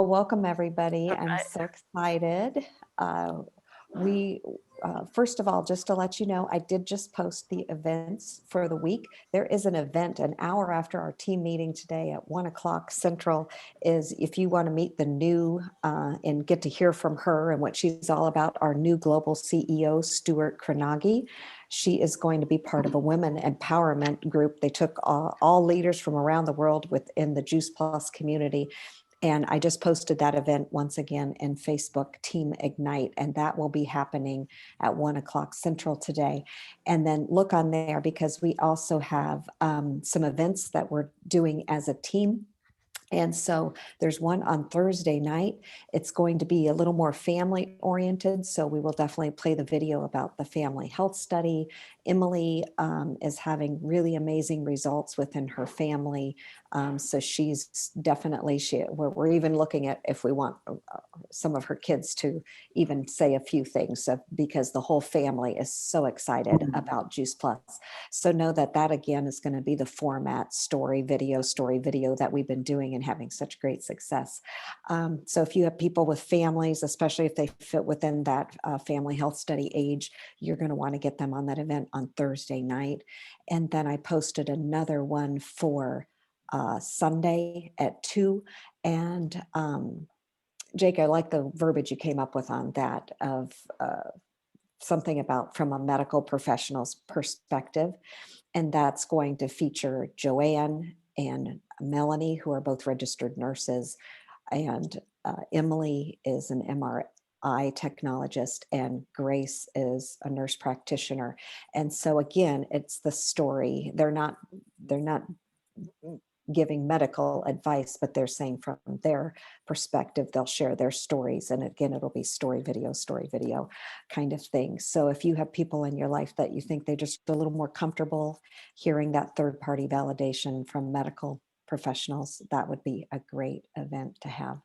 Well, welcome everybody. All I'm right. so excited. We First of all, just to let you know, I did just post the events for the week. There is an event an hour after our team meeting today at 1 o'clock Central. Is if you want to meet the new and get to hear from her and what she's all about, our new global CEO, Stuart Kranagi. She is going to be part of a women empowerment group. They took all leaders from around the world within the Juice Plus community, and I just posted that event once again in Facebook Team Ignite, and that will be happening at 1 o'clock Central today. And then look on there because we also have some events that we're doing as a team. And so there's one on Thursday night. It's going to be a little more family oriented. So we will definitely play the video about the family health study. Emily is having really amazing results within her family. So she's definitely, we're even looking at if we want some of her kids to even say a few things because the whole family is so excited about Juice Plus. So know that that again is going to be the format story video that we've been doing and having such great success. So if you have people with families, especially if they fit within that family health study age, you're going to want to get them on that event on Thursday night. And then I posted another one for Sunday at 2. And Jake, I like the verbiage you came up with on that of something about from a medical professional's perspective. And that's going to feature Joanne and Melanie, who are both registered nurses. And Emily is an MRI technologist, and Grace is a nurse practitioner. And so again, it's the story. They're not giving medical advice, but they're saying from their perspective, they'll share their stories. And again, it'll be story video kind of thing. So if you have people in your life that you think they're just a little more comfortable hearing that third party validation from medical professionals, that would be a great event to have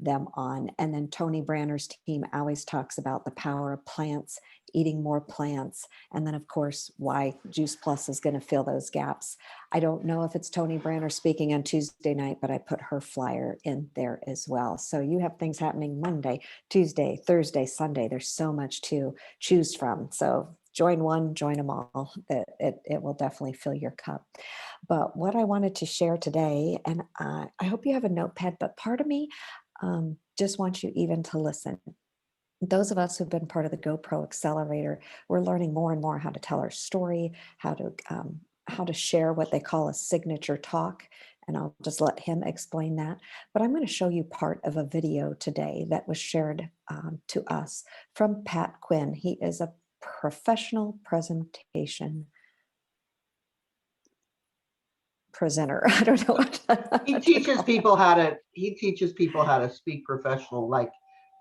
them on. And then Tony Branner's team always talks about the power of plants, eating more plants, and then of course why Juice Plus is going to fill those gaps. I don't know if it's Tony Branner speaking on Tuesday night, but I put her flyer in there as well. So you have things happening Monday, Tuesday, Thursday, Sunday. There's so much to choose from. So join one, join them all. It will definitely fill your cup. But what I wanted to share today, and I hope you have a notepad, but part of me just wants you even to listen. Those of us who've been part of the GoPro Accelerator, we're learning more and more how to tell our story, how to share what they call a signature talk. And I'll just let him explain that. But I'm going to show you part of a video today that was shared to us from Pat Quinn. He is a professional presentation presenter. I don't know what He to teaches call that. people how to he teaches people how to speak professional, like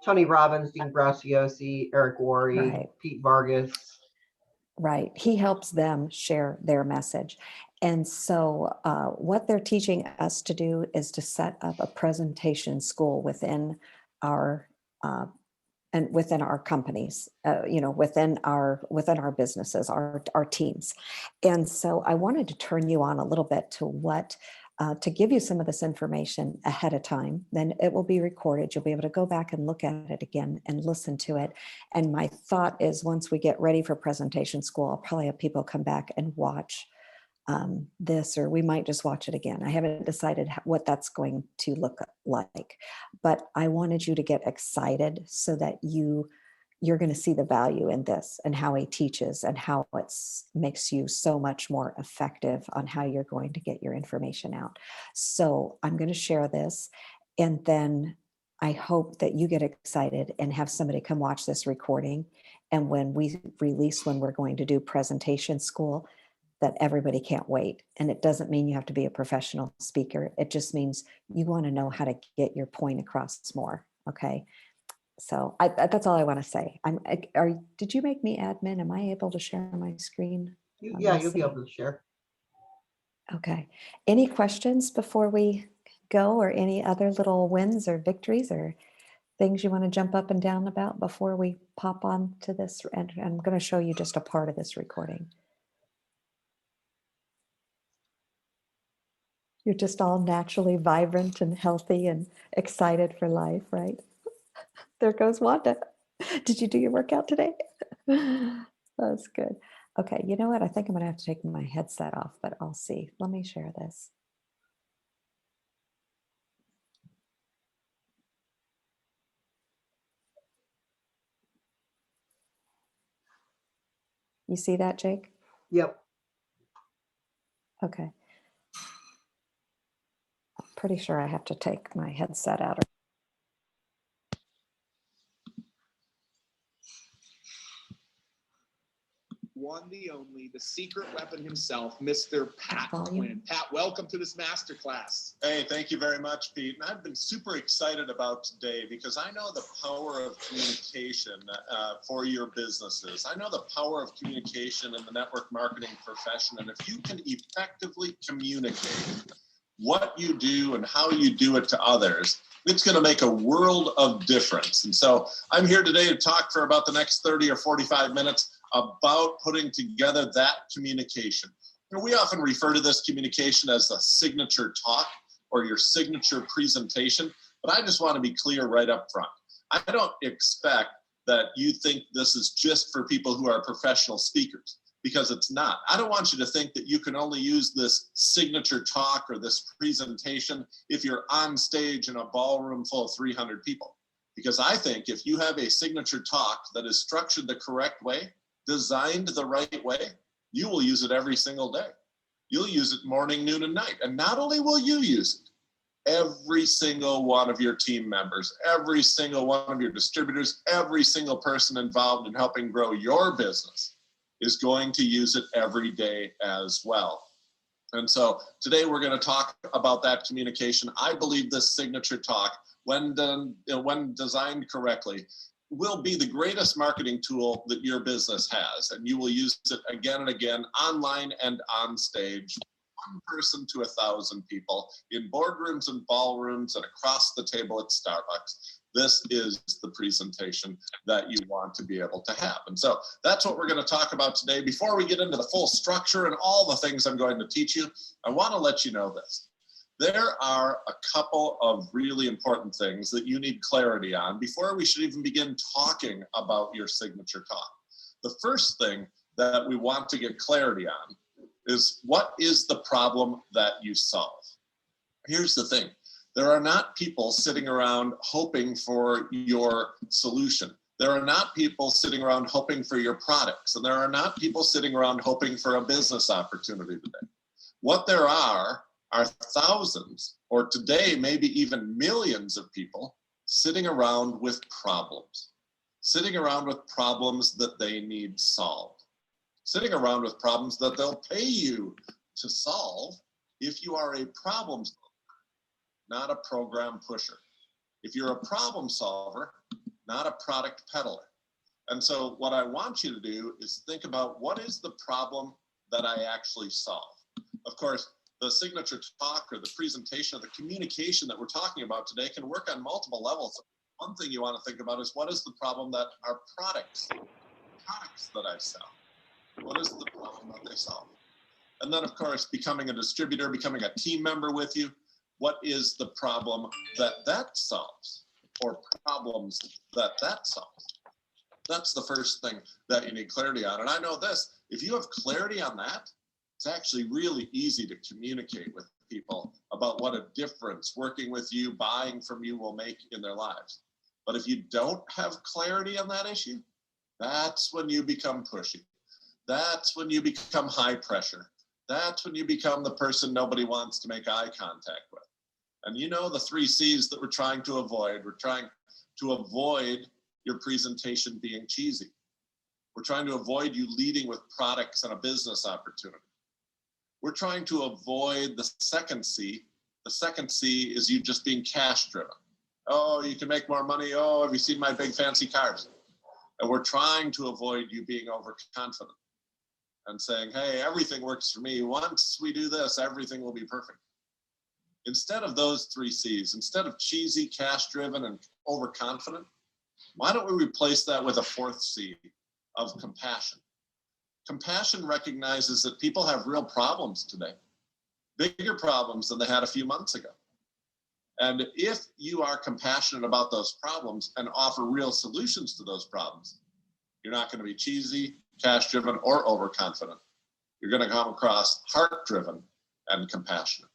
Tony Robbins, Dean Graciosi, Eric Worre, Right. Pete Vargas. Right. He helps them share their message. And so, what they're teaching us to do is to set up a presentation school our uh, within our companies, within our businesses, our teams. And so, I wanted to turn you on a little bit to to give you some of this information ahead of time. Then it will be recorded. You'll be able to go back and look at it again and listen to it. And my thought is once we get ready for presentation school, I'll probably have people come back and watch this, or we might just watch it again. I haven't decided what that's going to look like, but I wanted you to get excited so that you're going to see the value in this and how he teaches and how it makes you so much more effective on how you're going to get your information out. So I'm going to share this, and then I hope that you get excited and have somebody come watch this recording. And when we release, when we're going to do presentation school, that everybody can't wait. And it doesn't mean you have to be a professional speaker. It just means you want to know how to get your point across more. Okay. So that's all I want to say. Did you make me admin? Am I able to share my screen? Let Yeah, me you'll be see. able to share. Okay. Any questions before we go, or any other little wins or victories or things you want to jump up and down about before we pop on to this? And I'm going to show you just a part of this recording. You're just all naturally vibrant and healthy and excited for life, right? There goes Wanda. Did you do your workout today? That's good. Okay, you know what? I think I'm gonna have to take my headset off, but I'll see. Let me share this. You see that, Jake? Yep. Okay. I'm pretty sure I have to take my headset out. One, the only, the secret weapon himself, Mr. Pat Quinn. Pat, welcome to this masterclass. Hey, thank you very much, Pete. And I've been super excited about today because I know the power of communication for your businesses. I know the power of communication in the network marketing profession. And if you can effectively communicate what you do and how you do it to others, it's going to make a world of difference. And so I'm here today to talk for about the next 30 or 45 minutes about putting together that communication. You know, we often refer to this communication as a signature talk or your signature presentation, but I just want to be clear right up front. I don't expect that you think this is just for people who are professional speakers, because it's not. I don't want you to think that you can only use this signature talk or this presentation if you're on stage in a ballroom full of 300 people. Because I think if you have a signature talk that is structured the correct way, designed the right way, you will use it every single day. You'll use it morning, noon, and night. And not only will you use it, every single one of your team members, every single one of your distributors, every single person involved in helping grow your business is going to use it every day as well. And so today we're going to talk about that communication. I believe this signature talk, when done, when designed correctly, will be the greatest marketing tool that your business has. And you will use it again and again, online and on stage, one person to 1,000 people, in boardrooms and ballrooms and across the table at Starbucks. This is the presentation that you want to be able to have. And so that's what we're going to talk about today. Before we get into the full structure and all the things I'm going to teach you, I want to let you know this. There are a couple of really important things that you need clarity on before we should even begin talking about your signature talk. The first thing that we want to get clarity on is, what is the problem that you solve? Here's the thing. There are not people sitting around hoping for your solution. There are not people sitting around hoping for your products. And there are not people sitting around hoping for a business opportunity today. What there are thousands, or today maybe even millions of people sitting around with problems that they need solved, sitting around with problems that they'll pay you to solve if you are a problem solver, not a program pusher. If you're a problem solver, not a product peddler. And so what I want you to do is think about, what is the problem that I actually solve? Of course, the signature talk or the presentation or the communication that we're talking about today can work on multiple levels. One thing you want to think about is, what is the problem that our products that I sell, what is the problem that they solve? And then, of course, becoming a distributor, becoming a team member with you, what is the problem that solves, or problems that solves? That's the first thing that you need clarity on. And I know this, if you have clarity on that, it's actually really easy to communicate with people about what a difference working with you, buying from you will make in their lives. But if you don't have clarity on that issue, that's when you become pushy. That's when you become high pressure. That's when you become the person nobody wants to make eye contact with. And you know the 3 C's that we're trying to avoid. We're trying to avoid your presentation being cheesy. We're trying to avoid you leading with products and a business opportunity. We're trying to avoid the second C. The second C is you just being cash driven. Oh, you can make more money. Oh, have you seen my big fancy cars? And we're trying to avoid you being overconfident and saying, hey, everything works for me. Once we do this, everything will be perfect. Instead of those 3 C's, instead of cheesy, cash driven, and overconfident, why don't we replace that with a 4th C of compassion? Compassion recognizes that people have real problems today. bigger problems than they had a few months ago. And if you are compassionate about those problems and offer real solutions to those problems, you're not going to be cheesy, cash-driven, or overconfident. You're going to come across heart-driven and compassionate.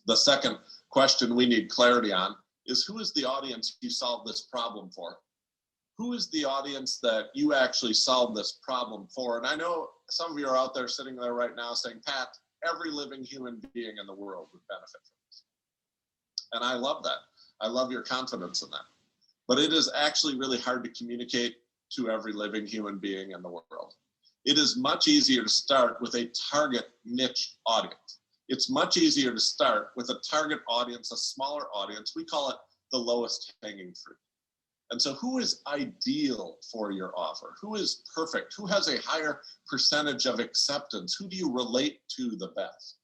The second question we need clarity on is, who is the audience you solve this problem for? Who is the audience that you actually solve this problem for? And I know some of you are out there sitting there right now saying, Pat, every living human being in the world would benefit from this. And I love that. I love your confidence in that. But it is actually really hard to communicate to every living human being in the world. It is much easier to start with a target niche audience. It's much easier to start with a target audience, a smaller audience. We call it the lowest hanging fruit. And so who is ideal for your offer? Who is perfect? Who has a higher percentage of acceptance? Who do you relate to the best?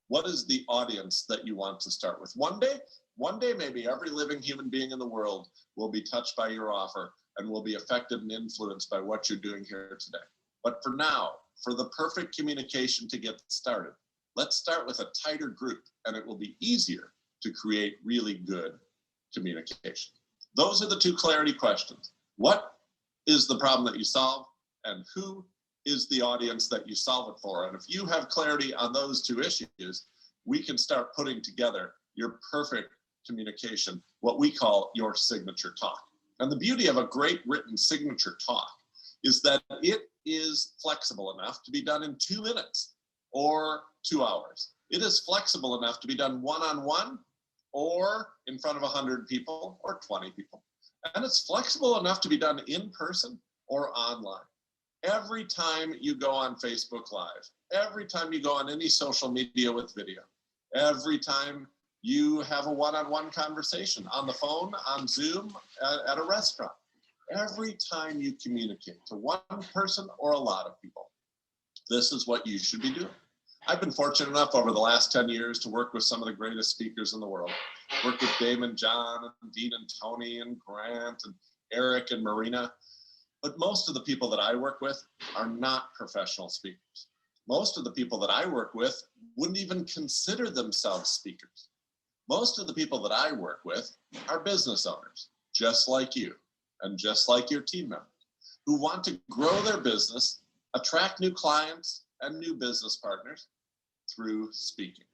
What is the audience that you want to start with? One day maybe every living human being in the world will be touched by your offer and will be affected and influenced by what you're doing here today. But for now, for the perfect communication to get started, let's start with a tighter group, and it will be easier to create really good communication. Those are the two clarity questions. What is the problem that you solve, and who is the audience that you solve it for? And if you have clarity on those two issues, we can start putting together your perfect communication, what we call your signature talk. And the beauty of a great written signature talk is that it is flexible enough to be done in 2 minutes or 2 hours. It is flexible enough to be done one-on-one or in front of 100 people or 20 people. And it's flexible enough to be done in person or online. Every time you go on Facebook Live, every time you go on any social media with video, every time you have a one-on-one conversation on the phone, on Zoom, at a restaurant, every time you communicate to one person or a lot of people, this is what you should be doing. I've been fortunate enough over the last 10 years to work with some of the greatest speakers in the world. Worked with Damon, John, and Dean and Tony and Grant and Eric and Marina. But most of the people that I work with are not professional speakers. Most of the people that I work with wouldn't even consider themselves speakers. Most of the people that I work with are business owners, just like you and just like your team members, who want to grow their business, attract new clients and new business partners through speaking.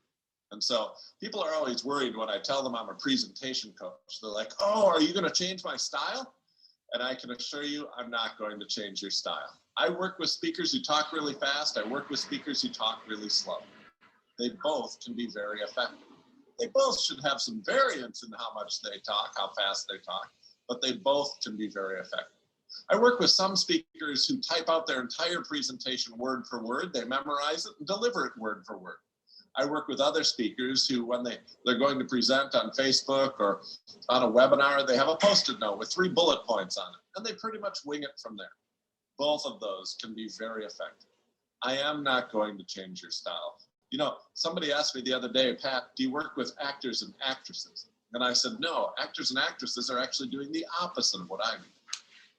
And so people are always worried when I tell them I'm a presentation coach. They're like, oh, are you going to change my style? And I can assure you, I'm not going to change your style. I work with speakers who talk really fast. I work with speakers who talk really slow. They both can be very effective. They both should have some variance in how much they talk, how fast they talk, but they both can be very effective. I work with some speakers who type out their entire presentation word for word. They memorize it and deliver it word for word. I work with other speakers who, when they're going to present on Facebook or on a webinar, they have a Post-it note with 3 bullet points on it, and they pretty much wing it from there. Both of those can be very effective. I am not going to change your style. You know, somebody asked me the other day, Pat, do you work with actors and actresses? And I said, no, actors and actresses are actually doing the opposite of what I mean.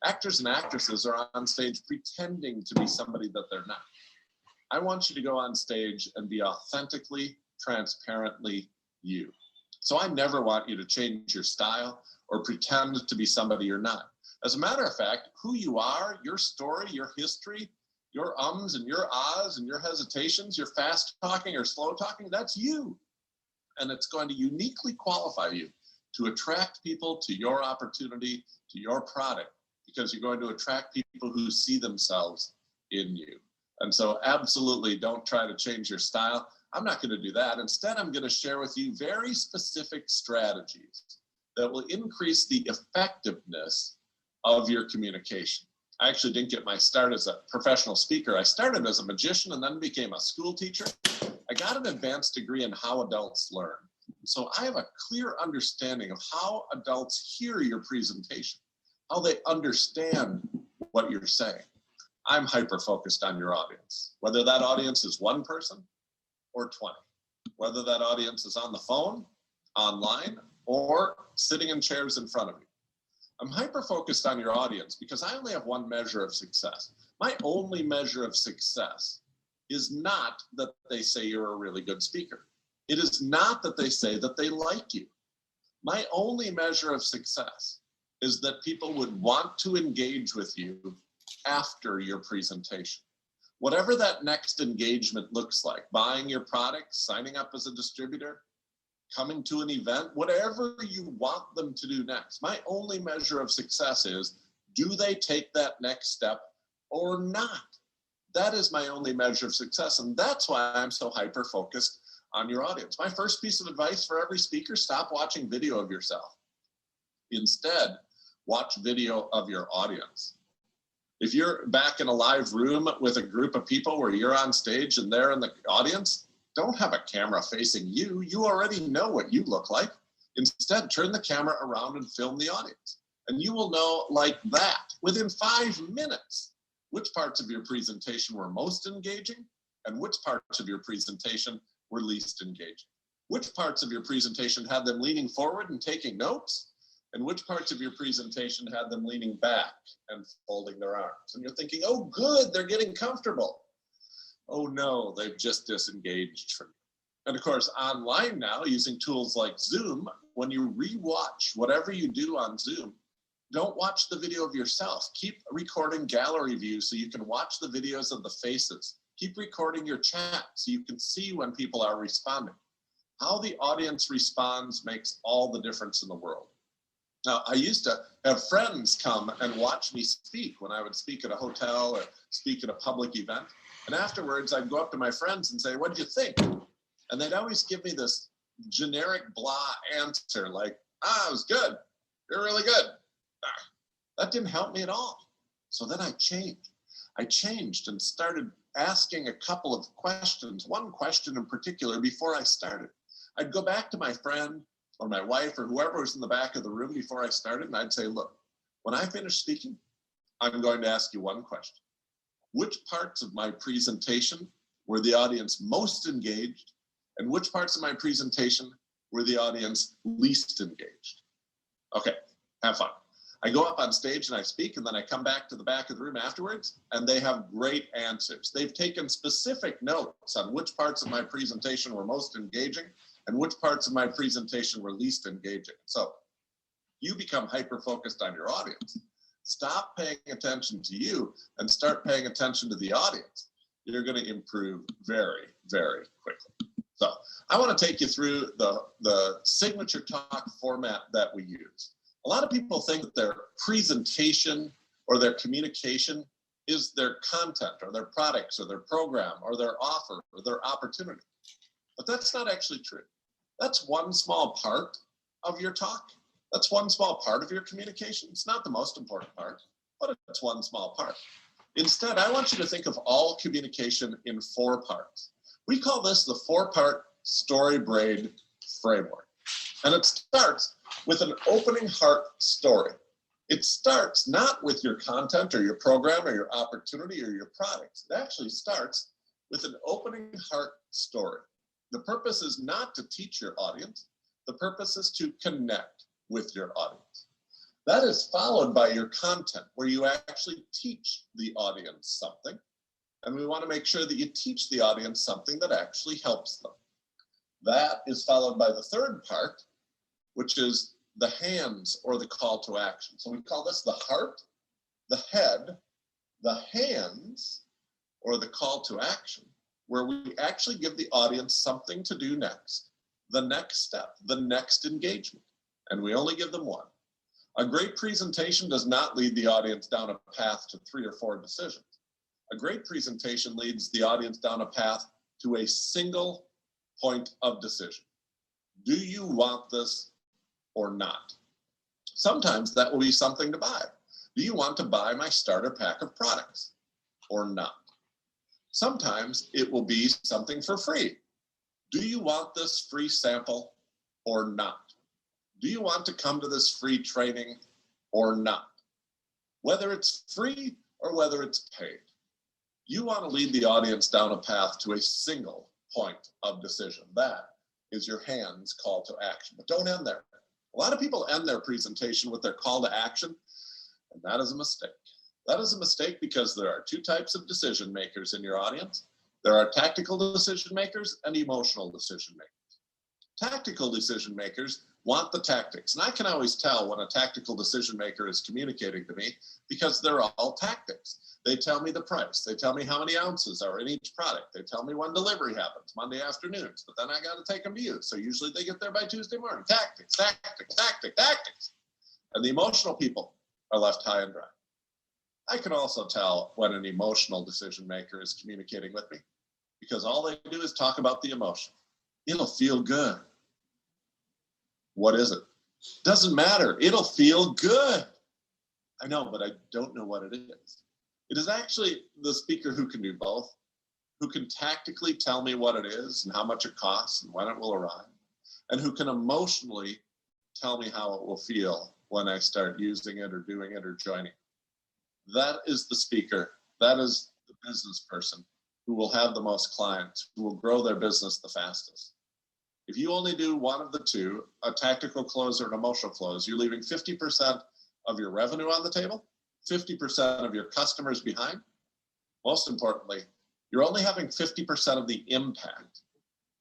Actors and actresses are on stage pretending to be somebody that they're not. I want you to go on stage and be authentically, transparently you. So I never want you to change your style or pretend to be somebody you're not. As a matter of fact, who you are, your story, your history, your ums and your ahs and your hesitations, your fast talking or slow talking, that's you. And it's going to uniquely qualify you to attract people to your opportunity, to your product, because you're going to attract people who see themselves in you. And so absolutely don't try to change your style. I'm not going to do that. Instead, I'm going to share with you very specific strategies that will increase the effectiveness of your communication. I actually didn't get my start as a professional speaker. I started as a magician and then became a school teacher. I got an advanced degree in how adults learn. So I have a clear understanding of how adults hear your presentation, how they understand what you're saying. I'm hyper-focused on your audience, whether that audience is 1 person or 20, whether that audience is on the phone, online, or sitting in chairs in front of you. I'm hyper-focused on your audience because I only have one measure of success. My only measure of success is not that they say you're a really good speaker. It is not that they say that they like you. My only measure of success is that people would want to engage with you after your presentation. Whatever that next engagement looks like, buying your product, signing up as a distributor, coming to an event, whatever you want them to do next. My only measure of success is, do they take that next step or not? That is my only measure of success. And that's why I'm so hyper-focused on your audience. My first piece of advice for every speaker, stop watching video of yourself. Instead, watch video of your audience. If you're back in a live room with a group of people where you're on stage and they're in the audience, don't have a camera facing you. You already know what you look like. Instead, turn the camera around and film the audience. And you will know like that, within 5 minutes, which parts of your presentation were most engaging and which parts of your presentation were least engaging. Which parts of your presentation had them leaning forward and taking notes, and which parts of your presentation had them leaning back and folding their arms. And you're thinking, oh good, they're getting comfortable. Oh no, they've just disengaged from you. And of course, online now, using tools like Zoom, when you rewatch whatever you do on Zoom, don't watch the video of yourself. Keep recording gallery views so you can watch the videos of the faces. Keep recording your chat so you can see when people are responding. How the audience responds makes all the difference in the world. Now, I used to have friends come and watch me speak when I would speak at a hotel or speak at a public event. And afterwards, I'd go up to my friends and say, what did you think? And they'd always give me this generic blah answer like, it was good. You're really good. That didn't help me at all. So then I changed. I changed and started asking a couple of questions, one question in particular before I started. I'd go back to my friend or my wife or whoever was in the back of the room before I started, and I'd say, look, when I finish speaking, I'm going to ask you one question. Which parts of my presentation were the audience most engaged, and which parts of my presentation were the audience least engaged? Okay, have fun. I go up on stage and I speak, and then I come back to the back of the room afterwards, and they have great answers. They've taken specific notes on which parts of my presentation were most engaging and which parts of my presentation were least engaging. So you become hyper-focused on your audience. Stop paying attention to you and start paying attention to the audience. You're going to improve very, very quickly. So I want to take you through the signature talk format that we use. A lot of people think that their presentation or their communication is their content or their products or their program or their offer or their opportunity. But that's not actually true. That's one small part of your talk. That's one small part of your communication. It's not the most important part, but it's one small part. Instead, I want you to think of all communication in 4 parts. We call this the 4-part Story Braid framework. And it starts with an opening heart story. It starts not with your content or your program or your opportunity or your products. It actually starts with an opening heart story. The purpose is not to teach your audience. The purpose is to connect with your audience. That is followed by your content, where you actually teach the audience something. And we want to make sure that you teach the audience something that actually helps them. That is followed by the 3rd part, which is the hands or the call to action. So we call this the heart, the head, the hands, or the call to action, where we actually give the audience something to do next, the next step, the next engagement. And we only give them one. A great presentation does not lead the audience down a path to 3 or 4 decisions. A great presentation leads the audience down a path to a single point of decision. Do you want this or not? Sometimes that will be something to buy. Do you want to buy my starter pack of products or not? Sometimes it will be something for free. Do you want this free sample or not? Do you want to come to this free training or not? Whether it's free or whether it's paid, you want to lead the audience down a path to a single point of decision. That is your hands call to action. But don't end there. A lot of people end their presentation with their call to action, and that is a mistake. That is a mistake because there are 2 types of decision makers in your audience. There are tactical decision makers and emotional decision makers. Tactical decision makers want the tactics. And I can always tell when a tactical decision maker is communicating to me because they're all tactics. They tell me the price. They tell me how many ounces are in each product. They tell me when delivery happens, Monday afternoons, but then I got to take them to you. So usually they get there by Tuesday morning. Tactics, tactics, tactics, tactics. And the emotional people are left high and dry. I can also tell when an emotional decision maker is communicating with me because all they do is talk about the emotion. It'll feel good. What is it? Doesn't matter. It'll feel good. I know, but I don't know what it is. It is actually the speaker who can do both, who can tactically tell me what it is and how much it costs and when it will arrive, and who can emotionally tell me how it will feel when I start using it or doing it or joining. That is the speaker. That is the business person who will have the most clients, who will grow their business the fastest. If you only do one of the two, a tactical close or an emotional close, you're leaving 50% of your revenue on the table, 50% of your customers behind. Most importantly, you're only having 50% of the impact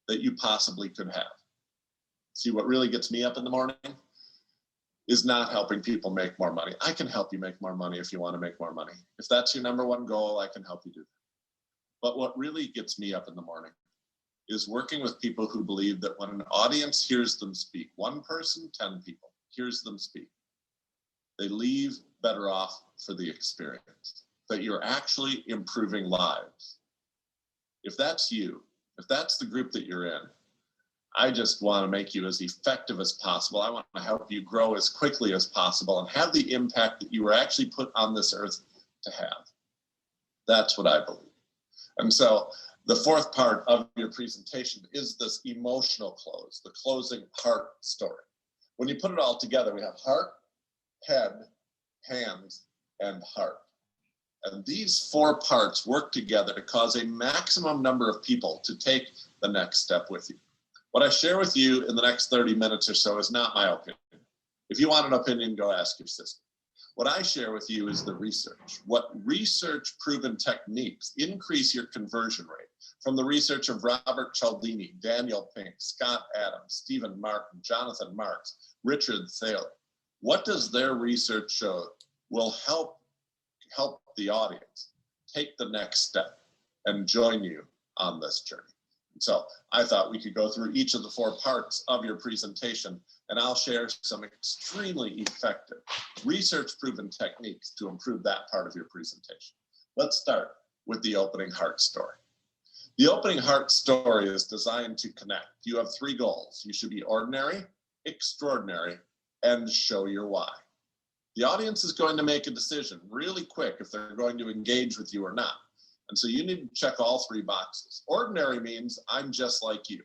that you possibly could have. See, what really gets me up in the morning is not helping people make more money. I can help you make more money if you want to make more money. If that's your number one goal, I can help you do that. But what really gets me up in the morning is working with people who believe that when an audience hears them speak, one person, 10 people hears them speak, they leave better off for the experience, that you're actually improving lives. If that's you, if that's the group that you're in, I just want to make you as effective as possible. I want to help you grow as quickly as possible and have the impact that you were actually put on this earth to have. That's what I believe. And so the fourth part of your presentation is this emotional close, the closing heart story. When you put it all together, we have heart, head, hands, and heart. And these four parts work together to cause a maximum number of people to take the next step with you. What I share with you in the next 30 minutes or so is not my opinion. If you want an opinion, go ask your sister. What I share with you is the research. What research-proven techniques increase your conversion rate from the research of Robert Cialdini, Daniel Pink, Scott Adams, Stephen Martin, Jonathan Marks, Richard Thaler. What does their research show will help the audience take the next step and join you on this journey? So I thought we could go through each of the four parts of your presentation, and I'll share some extremely effective research-proven techniques to improve that part of your presentation. Let's start with the opening heart story. The opening heart story is designed to connect. You have three goals. You should be ordinary, extraordinary, and show your why. The audience is going to make a decision really quick if they're going to engage with you or not. And so you need to check all three boxes. Ordinary means I'm just like you.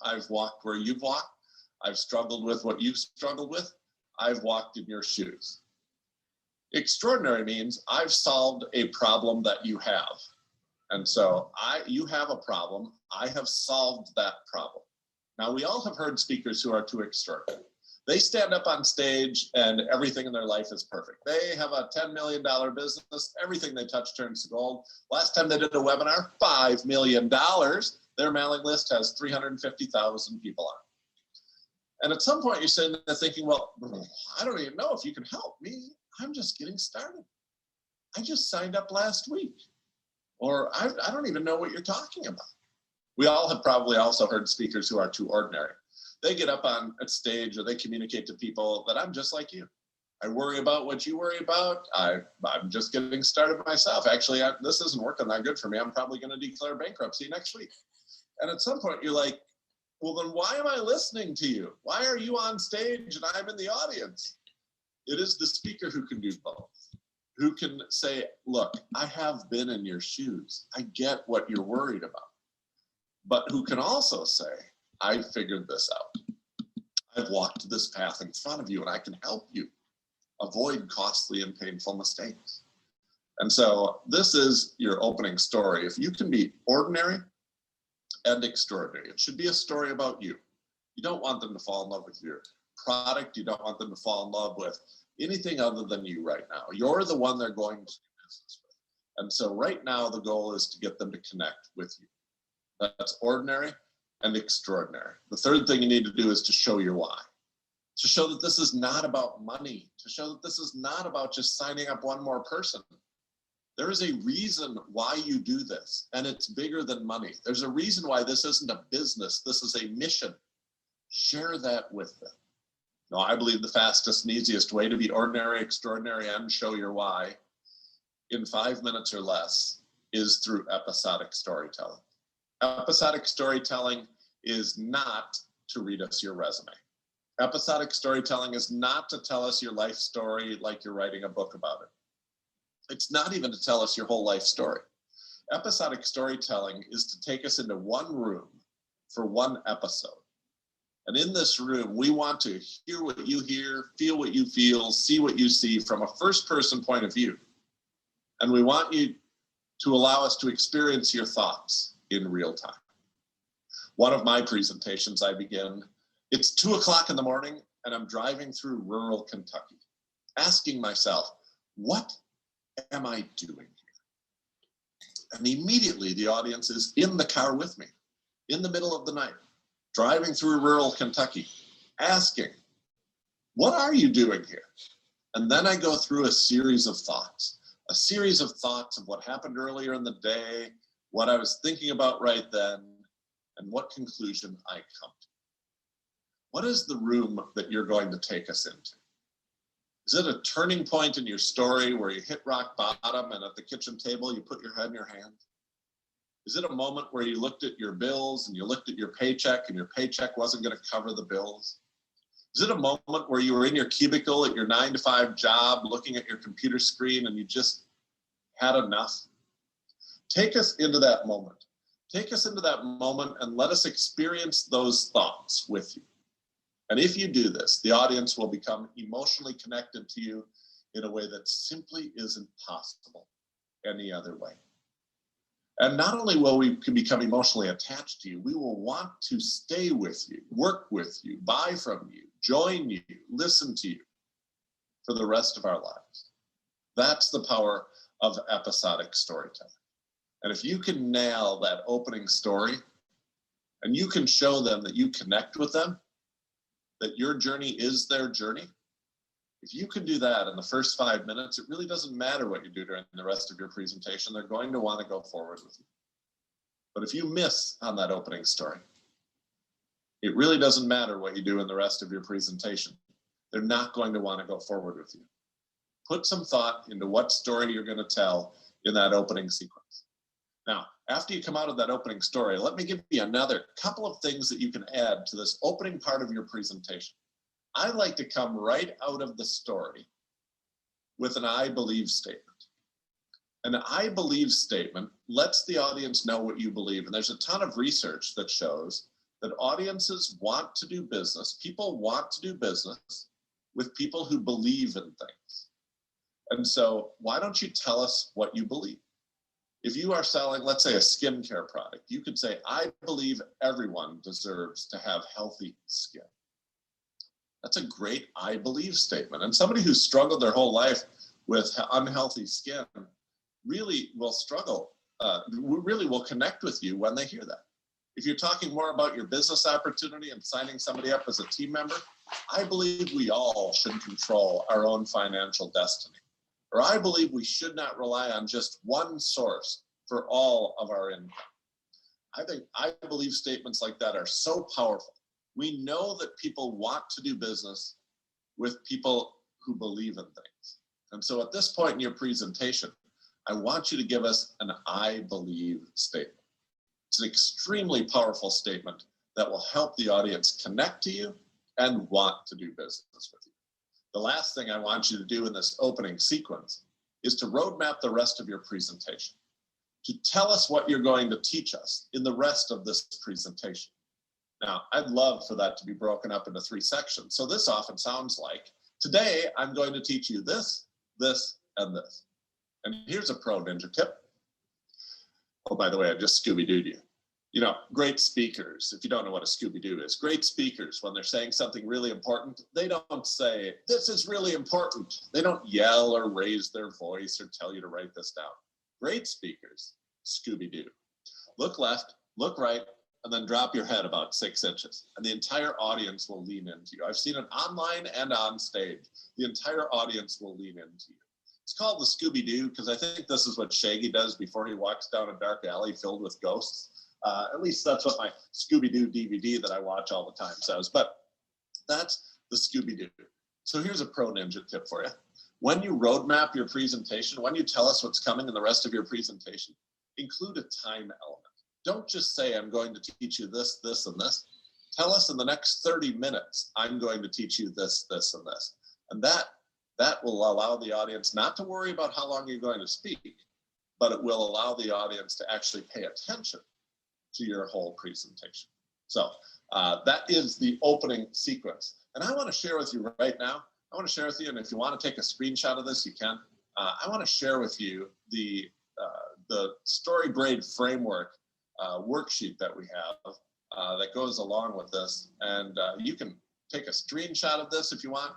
I've walked where you've walked. I've struggled with what you've struggled with. I've walked in your shoes. Extraordinary means I've solved a problem that you have. And so you have a problem. I have solved that problem. Now, we all have heard speakers who are too extraordinary. They stand up on stage and everything in their life is perfect. They have a $10 million business. Everything they touch turns to gold. Last time they did a webinar, $5 million. Their mailing list has 350,000 people on it. And at some point you're sitting there thinking, well, I don't even know if you can help me. I'm just getting started. I just signed up last week. Or I don't even know what you're talking about. We all have probably also heard speakers who are too ordinary. They get up on a stage or they communicate to people that I'm just like you. I worry about what you worry about. I'm just getting started myself. Actually, this isn't working that good for me. I'm probably going to declare bankruptcy next week. And at some point you're like, well, then why am I listening to you? Why are you on stage and I'm in the audience? It is the speaker who can do both, who can say, look, I have been in your shoes. I get what you're worried about. But who can also say, I figured this out. I've walked this path in front of you and I can help you avoid costly and painful mistakes. And so this is your opening story. If you can be ordinary and extraordinary, it should be a story about you. You don't want them to fall in love with your product. You don't want them to fall in love with anything other than you right now. You're the one they're going to do business with. And so right now the goal is to get them to connect with you. That's ordinary and extraordinary. The third thing you need to do is to show your why. To show that this is not about money, to show that this is not about just signing up one more person. There is a reason why you do this, and it's bigger than money. There's a reason why this isn't a business, this is a mission. Share that with them. Now, I believe the fastest and easiest way to be ordinary, extraordinary, and show your why in 5 minutes or less is through episodic storytelling. Episodic storytelling is not to read us your resume. Episodic storytelling is not to tell us your life story like you're writing a book about it. It's not even to tell us your whole life story. Episodic storytelling is to take us into one room for one episode. And in this room, we want to hear what you hear, feel what you feel, see what you see from a first-person point of view. And we want you to allow us to experience your thoughts in real time. One of my presentations, I begin, it's 2 o'clock in the morning and I'm driving through rural Kentucky, asking myself, what am I doing here? And immediately the audience is in the car with me, in the middle of the night, driving through rural Kentucky, asking, what are you doing here? And then I go through a series of thoughts of what happened earlier in the day, what I was thinking about right then, and what conclusion I come to. What is the room that you're going to take us into? Is it a turning point in your story where you hit rock bottom and at the kitchen table you put your head in your hands? Is it a moment where you looked at your bills and you looked at your paycheck and your paycheck wasn't going to cover the bills? Is it a moment where you were in your cubicle at your 9-to-5 job looking at your computer screen and you just had enough? Take us into that moment. Take us into that moment and let us experience those thoughts with you. And if you do this, the audience will become emotionally connected to you in a way that simply isn't possible any other way. And not only will we become emotionally attached to you, we will want to stay with you, work with you, buy from you, join you, listen to you for the rest of our lives. That's the power of episodic storytelling. And if you can nail that opening story and you can show them that you connect with them, that your journey is their journey, if you can do that in the first 5 minutes, it really doesn't matter what you do during the rest of your presentation. They're going to want to go forward with you. But if you miss on that opening story, it really doesn't matter what you do in the rest of your presentation. They're not going to want to go forward with you. Put some thought into what story you're going to tell in that opening sequence. Now, after you come out of that opening story, let me give you another couple of things that you can add to this opening part of your presentation. I like to come right out of the story with an I believe statement. An I believe statement lets the audience know what you believe. And there's a ton of research that shows that audiences want to do business. People want to do business with people who believe in things. And so why don't you tell us what you believe? If you are selling, let's say, a skincare product, you could say, I believe everyone deserves to have healthy skin. That's a great I believe statement. And somebody who's struggled their whole life with unhealthy skin really will struggle, really will connect with you when they hear that. If you're talking more about your business opportunity and signing somebody up as a team member, I believe we all should control our own financial destiny. Or I believe we should not rely on just one source for all of our income. I think I believe statements like that are so powerful. We know that people want to do business with people who believe in things. And so at this point in your presentation, I want you to give us an I believe statement. It's an extremely powerful statement that will help the audience connect to you and want to do business with you. The last thing I want you to do in this opening sequence is to roadmap the rest of your presentation, to tell us what you're going to teach us in the rest of this presentation. Now, I'd love for that to be broken up into 3 sections. So this often sounds like, today I'm going to teach you this, this, and this. And here's a pro ninja tip. Oh, by the way, I just Scooby-Dooed you. You know, great speakers, if you don't know what a Scooby-Doo is, great speakers, when they're saying something really important, they don't say, this is really important. They don't yell or raise their voice or tell you to write this down. Great speakers, Scooby-Doo. Look left, look right, and then drop your head about 6 inches, and the entire audience will lean into you. I've seen it online and on stage. The entire audience will lean into you. It's called the Scooby-Doo because I think this is what Shaggy does before he walks down a dark alley filled with ghosts. At least that's what my Scooby-Doo DVD that I watch all the time says, but that's the Scooby-Doo. So here's a pro ninja tip for you. When you roadmap your presentation, when you tell us what's coming in the rest of your presentation, include a time element. Don't just say, I'm going to teach you this, this, and this. Tell us in the next 30 minutes, I'm going to teach you this, this, and this. And that will allow the audience not to worry about how long you're going to speak, but it will allow the audience to actually pay attention to your whole presentation. So that is the opening sequence. And I want to share with you right now, and if you want to take a screenshot of this, you can. I want to share with you the Story Braid framework worksheet that we have that goes along with this. And you can take a screenshot of this if you want.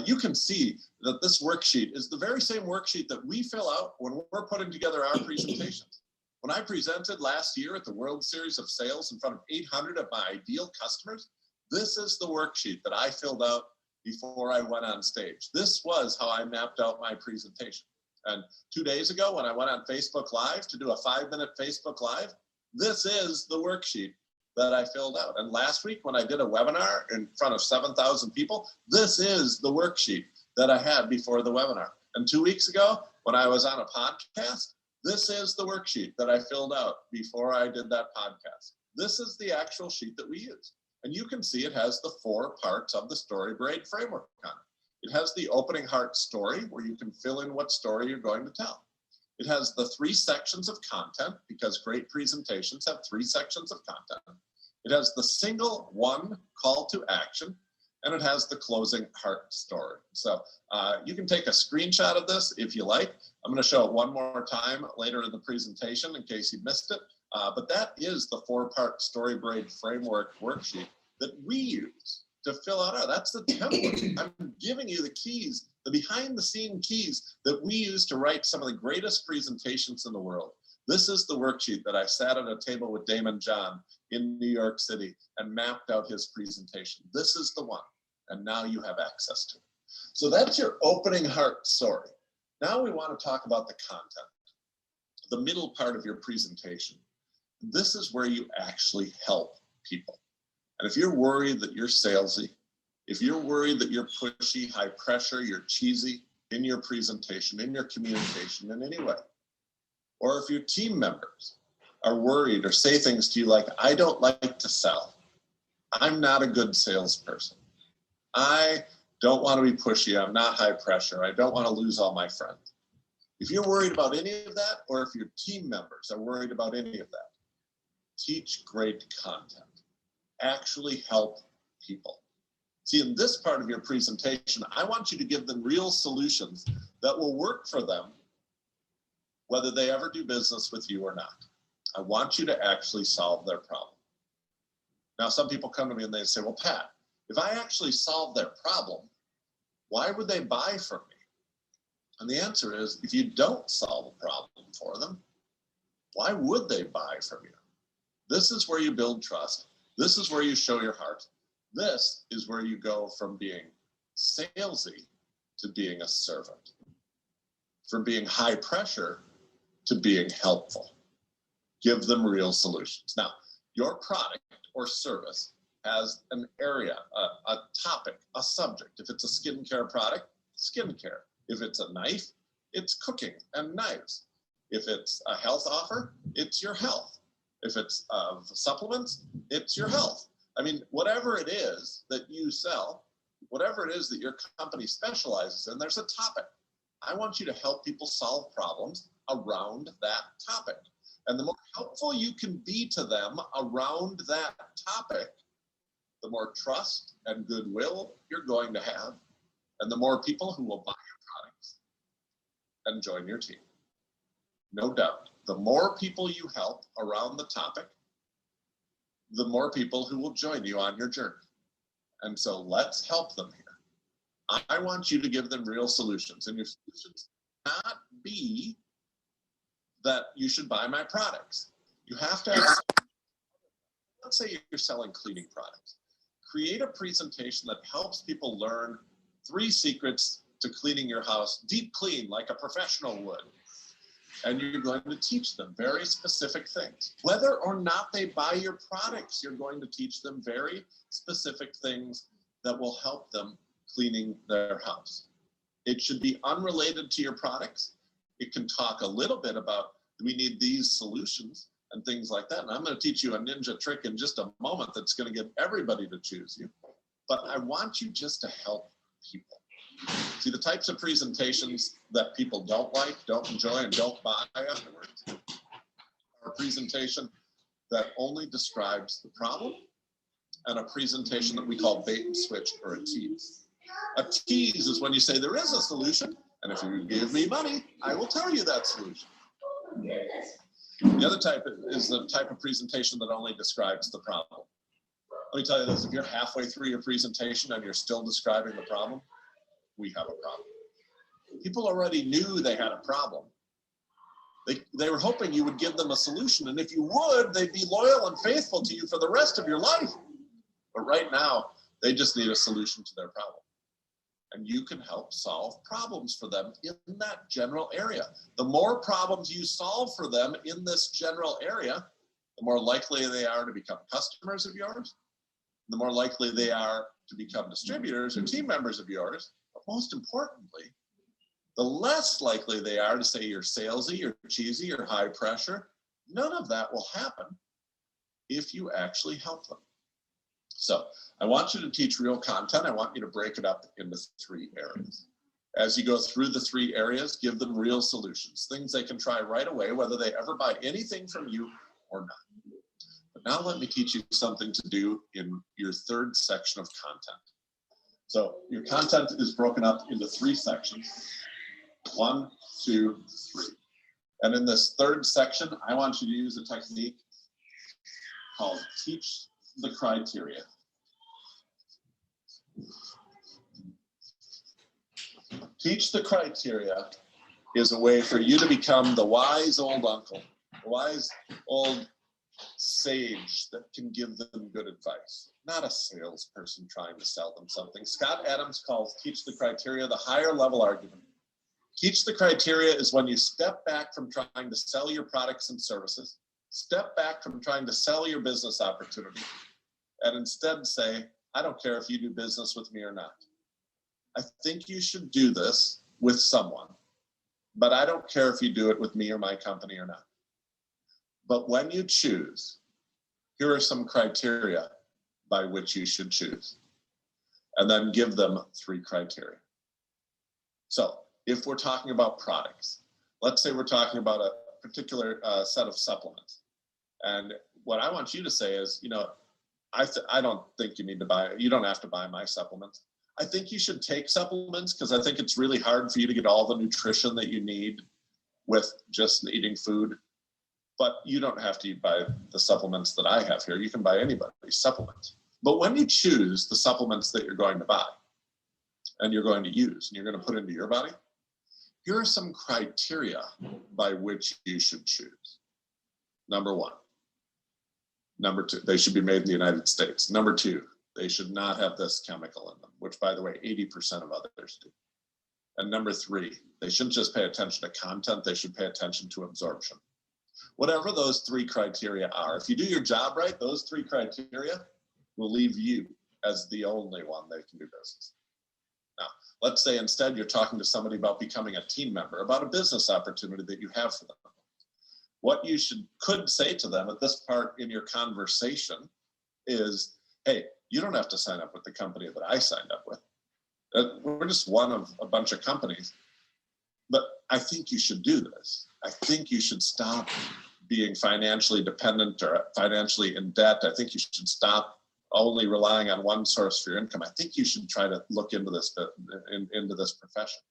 You can see that this worksheet is the very same worksheet that we fill out when we're putting together our presentations. When I presented last year at the World Series of Sales in front of 800 of my ideal customers, this is the worksheet that I filled out before I went on stage. This was how I mapped out my presentation. And 2 days ago, when I went on Facebook Live to do a 5-minute Facebook Live, this is the worksheet that I filled out. And last week, when I did a webinar in front of 7,000 people, this is the worksheet that I had before the webinar. And 2 weeks ago, when I was on a podcast, this is the worksheet that I filled out before I did that podcast. This is the actual sheet that we use. And you can see it has the 4 parts of the Story Braid framework on it. It has the opening heart story, where you can fill in what story you're going to tell. It has the 3 sections of content, because great presentations have 3 sections of content. It has the single one call to action, and it has the closing heart story. So you can take a screenshot of this if you like. I'm going to show it one more time later in the presentation in case you missed it. But that is the 4-part Story Braid framework worksheet that we use to fill out that's the template. I'm giving you the keys, the behind the scene keys that we use to write some of the greatest presentations in the world. This is the worksheet that I sat at a table with Damon John in New York City and mapped out his presentation. This is the one, and now you have access to it. So that's your opening heart story. Now we want to talk about the content, the middle part of your presentation. This is where you actually help people. And if you're worried that you're salesy, if you're worried that you're pushy, high pressure, you're cheesy in your presentation, in your communication in any way, or if your team members are worried or say things to you like, I don't like to sell, I'm not a good salesperson, I don't want to be pushy, I'm not high pressure, I don't want to lose all my friends. If you're worried about any of that, or if your team members are worried about any of that, teach great content. Actually help people. See, in this part of your presentation, I want you to give them real solutions that will work for them, whether they ever do business with you or not. I want you to actually solve their problem. Now, some people come to me and they say, well, Pat, if I actually solve their problem, why would they buy from me? And the answer is, if you don't solve a problem for them, why would they buy from you? This is where you build trust. This is where you show your heart. This is where you go from being salesy to being a servant, from being high pressure to being helpful. Give them real solutions. Now, your product or service has an area, a topic, a subject. If it's a skincare product, skincare. If it's a knife, it's cooking and knives. If it's a health offer, it's your health. If it's supplements, it's your health. I mean, whatever it is that you sell, whatever it is that your company specializes in, there's a topic. I want you to help people solve problems around that topic. And the more helpful you can be to them around that topic, the more trust and goodwill you're going to have, and the more people who will buy your products and join your team. No doubt, the more people you help around the topic, the more people who will join you on your journey. And so let's help them here. I want you to give them real solutions, and your solutions not be that you should buy my products. You have to have let's say you're selling cleaning products. Create a presentation that helps people learn 3 secrets to cleaning your house, deep clean like a professional would. And you're going to teach them very specific things. Whether or not they buy your products, you're going to teach them very specific things that will help them cleaning their house. It should be unrelated to your products. It can talk a little bit about, we need these solutions and things like that. And I'm going to teach you a ninja trick in just a moment that's going to get everybody to choose you. But I want you just to help people. See, the types of presentations that people don't like, don't enjoy, and don't buy afterwards are a presentation that only describes the problem, and a presentation that we call bait and switch, or a tease. A tease is when you say there is a solution, and if you give me money, I will tell you that solution. The other type is the type of presentation that only describes the problem. Let me tell you this, if you're halfway through your presentation and you're still describing the problem, we have a problem. People already knew they had a problem. They were hoping you would give them a solution, and if you would, they'd be loyal and faithful to you for the rest of your life. But right now, they just need a solution to their problem. And you can help solve problems for them in that general area. The more problems you solve for them in this general area, the more likely they are to become customers of yours, the more likely they are to become distributors or team members of yours. But most importantly, the less likely they are to say you're salesy, you're cheesy, you're high pressure. None of that will happen if you actually help them. So I want you to teach real content. I want you to break it up into 3 areas. As you go through the 3 areas, give them real solutions, things they can try right away, whether they ever buy anything from you or not. But now let me teach you something to do in your 3rd section of content. So your content is broken up into 3 sections, 1, 2, 3. And in this 3rd section, I want you to use a technique called teach the criteria. Teach the criteria is a way for you to become the wise old uncle, the wise old sage that can give them good advice, not a salesperson trying to sell them something. Scott Adams calls teach the criteria the higher level argument. Teach the criteria is when you step back from trying to sell your products and services, step back from trying to sell your business opportunity, and instead say, I don't care if you do business with me or not. I think you should do this with someone, but I don't care if you do it with me or my company or not. But when you choose, here are some criteria by which you should choose. And then give them 3 criteria. So if we're talking about products, let's say we're talking about a particular set of supplements. And what I want you to say is, I don't think you don't have to buy my supplements. I think you should take supplements because I think it's really hard for you to get all the nutrition that you need with just eating food. But you don't have to buy the supplements that I have here. You can buy anybody's supplements. But when you choose the supplements that you're going to buy and you're going to use and you're going to put into your body, here are some criteria by which you should choose. Number 1. Number 2, they should be made in the United States. Number 2, they should not have this chemical in them, which, by the way, 80% of others do. And number 3, they shouldn't just pay attention to content, they should pay attention to absorption. Whatever those 3 criteria are, if you do your job right, those 3 criteria will leave you as the only one they can do business. Now, let's say instead you're talking to somebody about becoming a team member, about a business opportunity that you have for them. What you could say to them at this part in your conversation is, hey, you don't have to sign up with the company that I signed up with. We're just one of a bunch of companies. But I think you should do this. I think you should stop being financially dependent or financially in debt. I think you should stop only relying on one source for your income. I think you should try to look into this profession.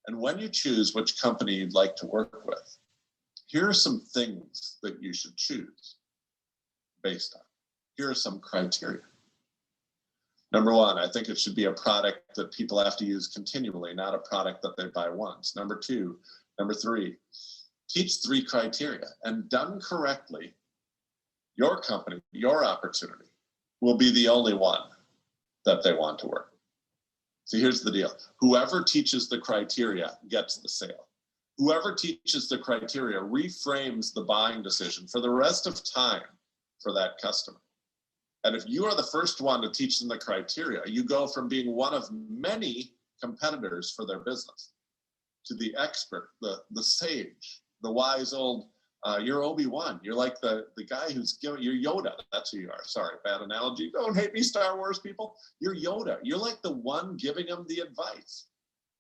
And when you choose which company you'd like to work with, here are some things that you should choose based on. Here are some criteria. Number 1, I think it should be a product that people have to use continually, not a product that they buy once. Number 2, number 3, teach 3 criteria. And done correctly, your company, your opportunity will be the only one that they want to work. So here's the deal. Whoever teaches the criteria gets the sale. Whoever teaches the criteria reframes the buying decision for the rest of time for that customer. And if you are the first one to teach them the criteria, you go from being one of many competitors for their business to the expert, the sage, the wise old, you're Obi-Wan. You're like the guy who's giving, you're Yoda. That's who you are. Sorry, bad analogy. Don't hate me, Star Wars people. You're Yoda. You're like the one giving them the advice.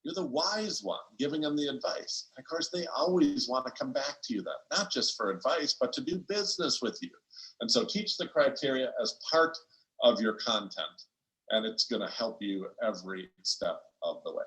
You're the wise one giving them the advice. Of course, they always want to come back to you then, not just for advice, but to do business with you. And so teach the criteria as part of your content, and it's going to help you every step of the way.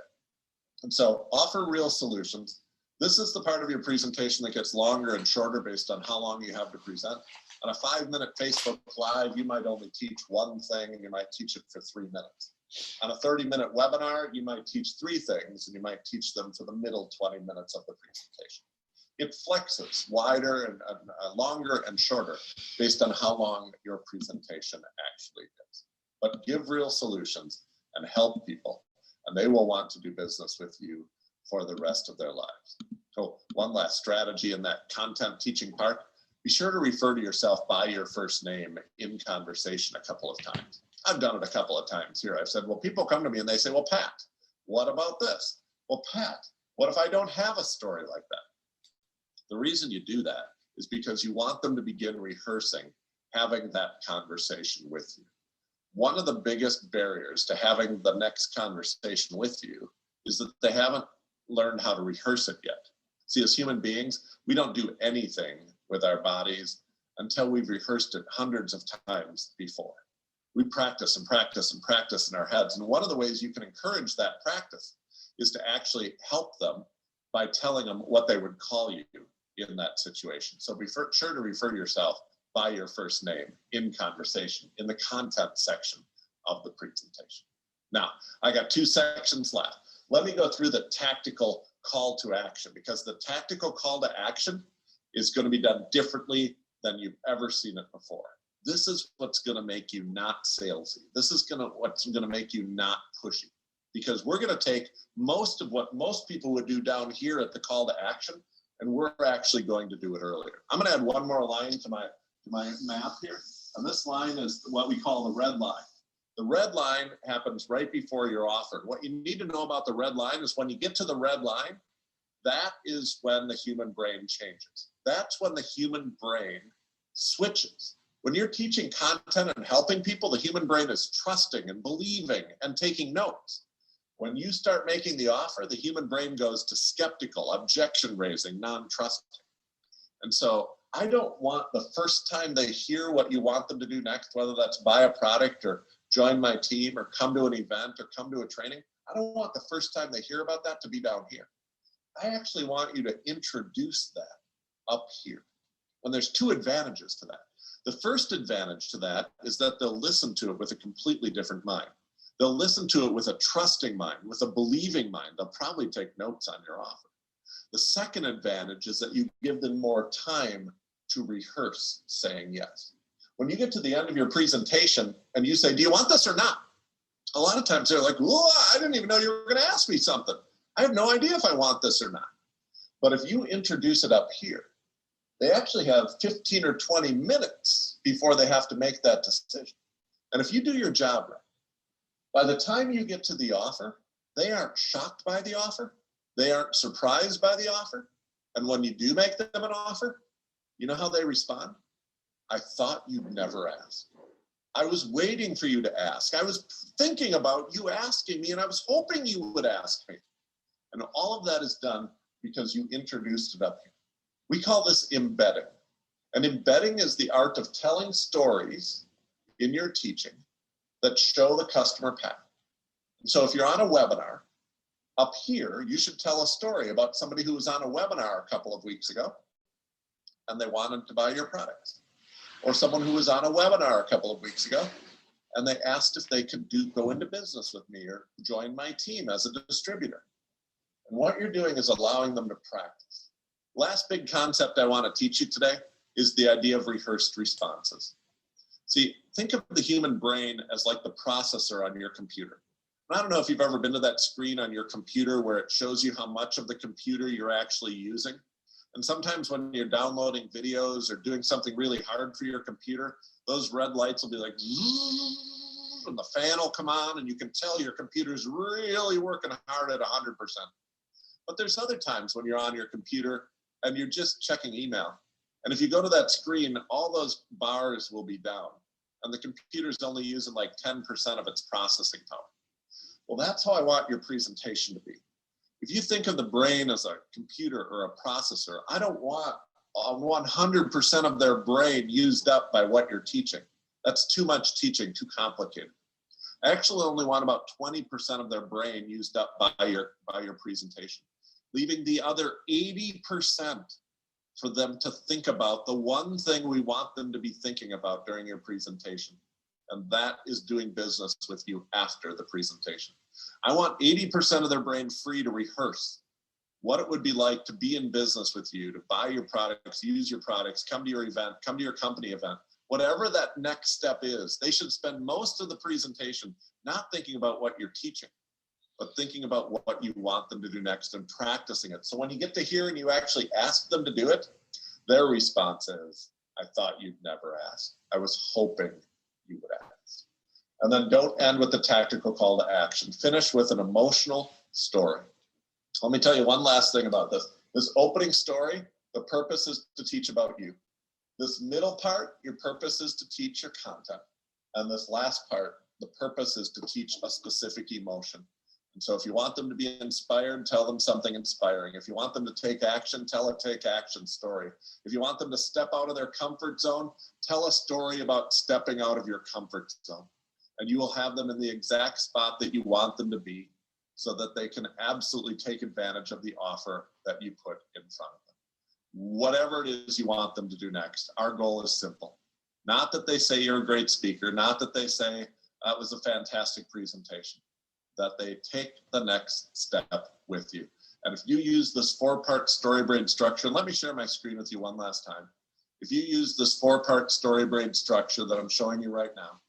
And so offer real solutions. This is the part of your presentation that gets longer and shorter based on how long you have to present. On a 5-minute Facebook Live, you might only teach one thing and you might teach it for 3 minutes. On a 30-minute webinar, you might teach 3 things and you might teach them for the middle 20 minutes of the presentation. It flexes wider and longer and shorter based on how long your presentation actually is. But give real solutions and help people, and they will want to do business with you for the rest of their lives. So one last strategy in that content teaching part, be sure to refer to yourself by your first name in conversation a couple of times. I've done it a couple of times here. I've said, well, people come to me and they say, well, Pat, what about this? Well, Pat, what if I don't have a story like that? The reason you do that is because you want them to begin rehearsing having that conversation with you. One of the biggest barriers to having the next conversation with you is that they haven't learned how to rehearse it yet. See, as human beings, we don't do anything with our bodies until we've rehearsed it hundreds of times before. We practice and practice and practice in our heads. And one of the ways you can encourage that practice is to actually help them by telling them what they would call you in that situation. So be sure to refer to yourself by your first name in conversation, in the content section of the presentation. Now, I got 2 sections left. Let me go through the tactical call to action, because the tactical call to action is going to be done differently than you've ever seen it before. This is what's going to make you not salesy. This is what's going to make you not pushy, because we're going to take most of what most people would do down here at the call to action, and we're actually going to do it earlier. I'm going to add one more line to my map here, and this line is what we call the red line. The red line happens right before your offer. What you need to know about the red line is when you get to the red line, that is when the human brain changes. That's when the human brain switches. When you're teaching content and helping people, the human brain is trusting and believing and taking notes. When you start making the offer, the human brain goes to skeptical, objection raising, non-trusting. And so I don't want the first time they hear what you want them to do next, whether that's buy a product or join my team or come to an event or come to a training, I don't want the first time they hear about that to be down here. I actually want you to introduce that up here. And there's 2 advantages to that. The first advantage to that is that they'll listen to it with a completely different mind. They'll listen to it with a trusting mind, with a believing mind. They'll probably take notes on your offer. The second advantage is that you give them more time to rehearse saying yes. When you get to the end of your presentation and you say, do you want this or not? A lot of times they're like, whoa, I didn't even know you were going to ask me something. I have no idea if I want this or not. But if you introduce it up here, they actually have 15 or 20 minutes before they have to make that decision. And if you do your job right, by the time you get to the offer, they aren't shocked by the offer. They aren't surprised by the offer. And when you do make them an offer, you know how they respond? I thought you'd never ask. I was waiting for you to ask. I was thinking about you asking me, and I was hoping you would ask me. And all of that is done because you introduced it up here. We call this embedding. And embedding is the art of telling stories in your teaching that show the customer path. And so if you're on a webinar, up here, you should tell a story about somebody who was on a webinar a couple of weeks ago and they wanted to buy your products. Or someone who was on a webinar a couple of weeks ago and they asked if they could go into business with me or join my team as a distributor. And what you're doing is allowing them to practice. Last big concept I want to teach you today is the idea of rehearsed responses. See, think of the human brain as like the processor on your computer. I don't know if you've ever been to that screen on your computer where it shows you how much of the computer you're actually using. And sometimes when you're downloading videos or doing something really hard for your computer, those red lights will be like, and the fan will come on, and you can tell your computer's really working hard at 100%. But there's other times when you're on your computer and you're just checking email. And if you go to that screen, all those bars will be down, and the computer's only using like 10% of its processing power. Well, that's how I want your presentation to be. If you think of the brain as a computer or a processor, I don't want 100% of their brain used up by what you're teaching. That's too much teaching, too complicated. I actually only want about 20% of their brain used up by your presentation, leaving the other 80% for them to think about the one thing we want them to be thinking about during your presentation. And that is doing business with you after the presentation. I want 80% of their brain free to rehearse what it would be like to be in business with you, to buy your products, use your products, come to your event, come to your company event. Whatever that next step is, they should spend most of the presentation not thinking about what you're teaching, but thinking about what you want them to do next and practicing it. So when you get to here and you actually ask them to do it, their response is, I thought you'd never ask. I was hoping you would ask. And then don't end with the tactical call to action. Finish with an emotional story. Let me tell you one last thing about this. This opening story, the purpose is to teach about you. This middle part, your purpose is to teach your content. And this last part, the purpose is to teach a specific emotion. And so if you want them to be inspired, tell them something inspiring. If you want them to take action, tell a take action story. If you want them to step out of their comfort zone, tell a story about stepping out of your comfort zone. And you will have them in the exact spot that you want them to be so that they can absolutely take advantage of the offer that you put in front of them. Whatever it is you want them to do next, our goal is simple. Not that they say you're a great speaker, not that they say that was a fantastic presentation, that they take the next step with you. And if you use this 4-part Story Braid structure, and let me share my screen with you one last time. If you use this 4-part Story Braid structure that I'm showing you right now,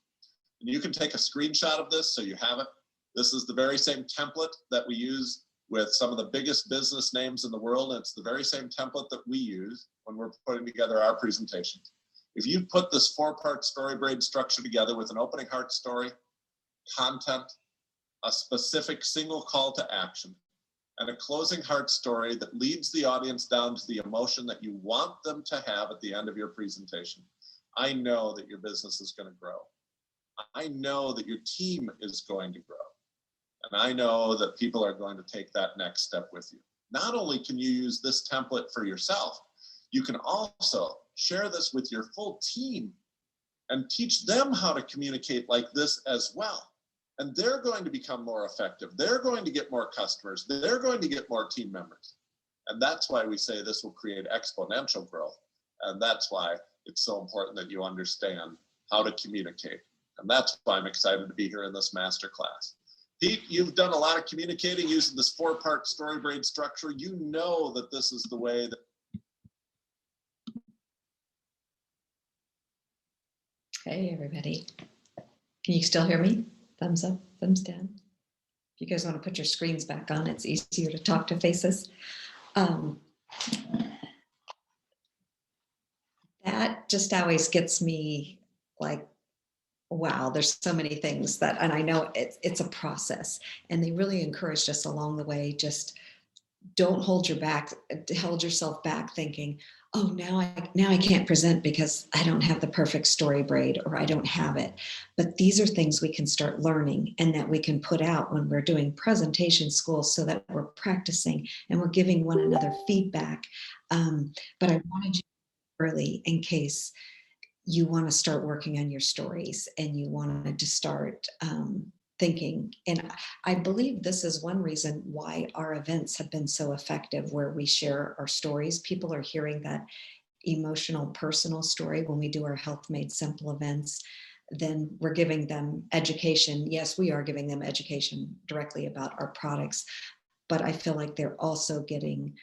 and you can take a screenshot of this so you have it. This is the very same template that we use with some of the biggest business names in the world. And it's the very same template that we use when we're putting together our presentations. If you put this 4-part Story Braid structure together with an opening heart story, content, a specific single call to action, and a closing heart story that leads the audience down to the emotion that you want them to have at the end of your presentation, I know that your business is going to grow. I know that your team is going to grow. And I know that people are going to take that next step with you. Not only can you use this template for yourself, you can also share this with your full team and teach them how to communicate like this as well. And they're going to become more effective. They're going to get more customers. They're going to get more team members. And that's why we say this will create exponential growth. And that's why it's so important that you understand how to communicate. And that's why I'm excited to be here in this masterclass. Pete, you've done a lot of communicating using this 4-part Story Braid structure. You know that this is the way that. Hey, everybody. Can you still hear me? Thumbs up, thumbs down. If you guys want to put your screens back on, it's easier to talk to faces. That just always gets me like, wow, there's so many things that, and I know it's a process, and they really encouraged us along the way. Just don't hold yourself back thinking, oh, now I can't present because I don't have the perfect story braid or I don't have it. But these are things we can start learning and that we can put out when we're doing presentation schools so that we're practicing and we're giving one another feedback. But I wanted you early in case you want to start working on your stories and you wanted to start thinking. And I believe this is one reason why our events have been so effective, where we share our stories. People are hearing that emotional, personal story when we do our Health Made Simple events. Then we're giving them education. Yes, we are giving them education directly about our products, but I feel like they're also getting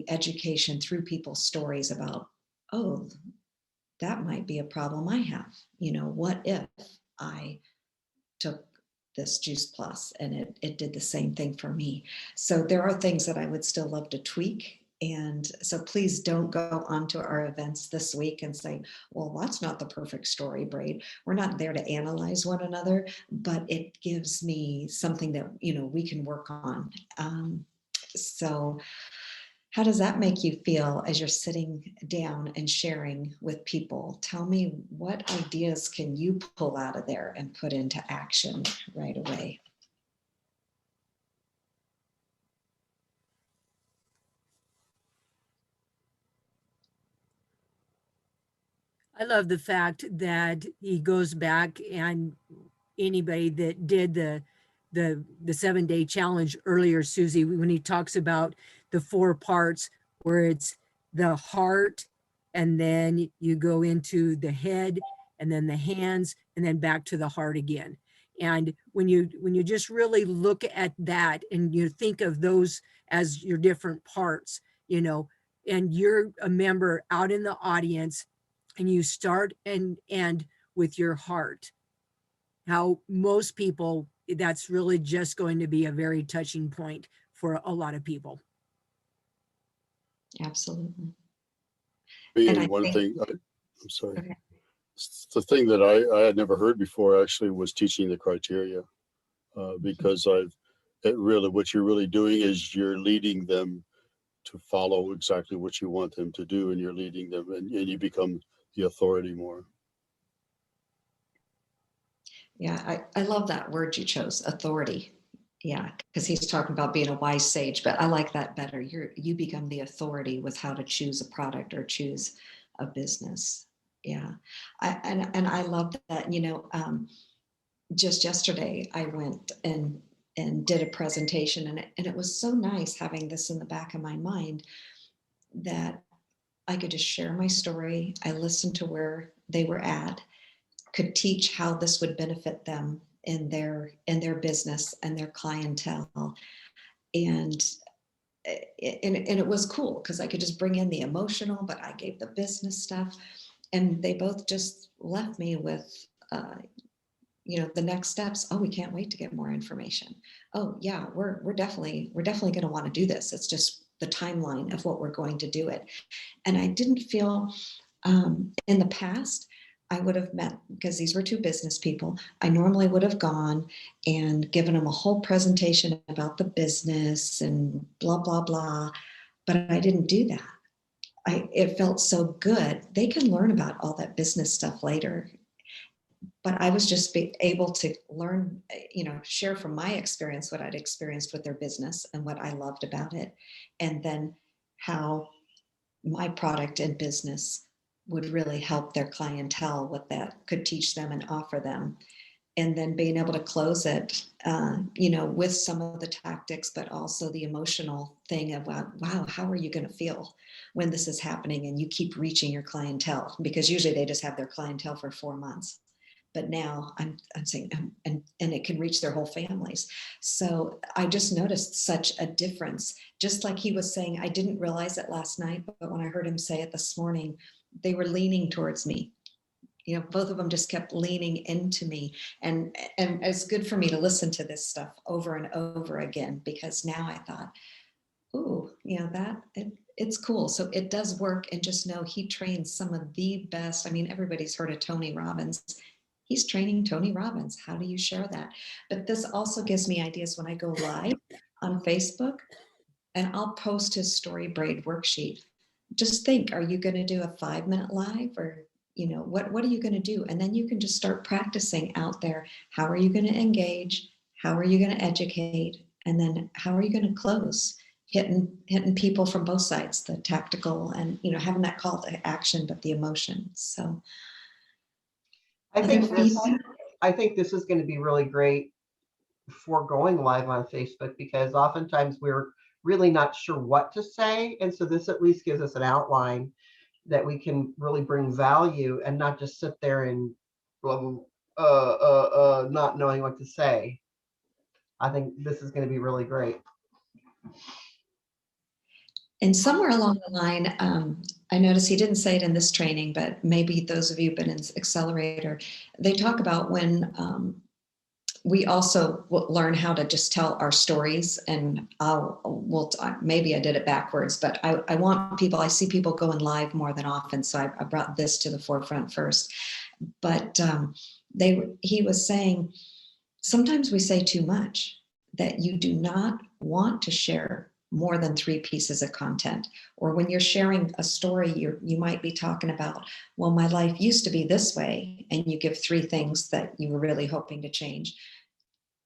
education through people's stories about oh, that might be a problem I have. What if I took this Juice Plus and it did the same thing for me? So there are things that I would still love to tweak. And so please don't go onto our events this week and say, well, that's not the perfect story, Braid. We're not there to analyze one another, but it gives me something that, we can work on. So how does that make you feel as you're sitting down and sharing with people? Tell me, what ideas can you pull out of there and put into action right away? I love the fact that he goes back, and anybody that did the 7-day challenge earlier, Susie, when he talks about the 4 parts, where it's the heart, and then you go into the head, and then the hands, and then back to the heart again. And when you just really look at that and you think of those as your different parts, and you're a member out in the audience, and you start and end with your heart, how most people, that's really just going to be a very touching point for a lot of people. Absolutely. And I one think, thing, I'm sorry. okay. The thing that I had never heard before actually was teaching the criteria, because what you're really doing is you're leading them to follow exactly what you want them to do, and you're leading them, and you become the authority more. Yeah, I love that word you chose, authority. Yeah, because he's talking about being a wise sage, but I like that better. You become the authority with how to choose a product or choose a business. Yeah, and I love that. Just yesterday I went and did a presentation, and it was so nice having this in the back of my mind that I could just share my story. I listened to where they were at, could teach how this would benefit them in their business and their clientele. And it was cool because I could just bring in the emotional, but I gave the business stuff, and they both just left me with the next steps. Oh, we can't wait to get more information. Oh yeah, we're definitely going to want to do this. It's just the timeline of what we're going to do it. And I didn't feel in the past, I would have met, because these were 2 business people, I normally would have gone and given them a whole presentation about the business and blah, blah, blah. But I didn't do that. It felt so good. They can learn about all that business stuff later. But I was just able to learn, share from my experience what I'd experienced with their business and what I loved about it. And then how my product and business would really help their clientele, what that could teach them and offer them. And then being able to close it, with some of the tactics, but also the emotional thing of, wow, how are you going to feel when this is happening and you keep reaching your clientele? Because usually they just have their clientele for 4 months. But now I'm saying, and it can reach their whole families. So I just noticed such a difference. Just like he was saying, I didn't realize it last night, but when I heard him say it this morning, they were leaning towards me. Both of them just kept leaning into me. And it's good for me to listen to this stuff over and over again, because now I thought, ooh, it's cool. So it does work. And just know he trains some of the best. I mean, everybody's heard of Tony Robbins. He's training Tony Robbins. How do you share that? But this also gives me ideas when I go live on Facebook, and I'll post his Story Braid worksheet. Just think, are you going to do a 5-minute live, or what are you going to do? And then you can just start practicing out there. How are you going to engage? How are you going to educate? And then how are you going to close? Hitting people from both sides, the tactical and having that call to action, but the emotion. So I think feedback? this is going to be really great for going live on Facebook, because oftentimes we're really not sure what to say. And so this at least gives us an outline that we can really bring value and not just sit there and not knowing what to say. I think this is going to be really great. And somewhere along the line, I noticed he didn't say it in this training, but maybe those of you who've been in Accelerator, they talk about when we also will learn how to just tell our stories. And maybe I did it backwards, but I want people, I see people going live more than often. So I brought this to the forefront first. But he was saying, sometimes we say too much, that you do not want to share more than 3 pieces of content. Or when you're sharing a story, you might be talking about, well, my life used to be this way, and you give 3 things that you were really hoping to change.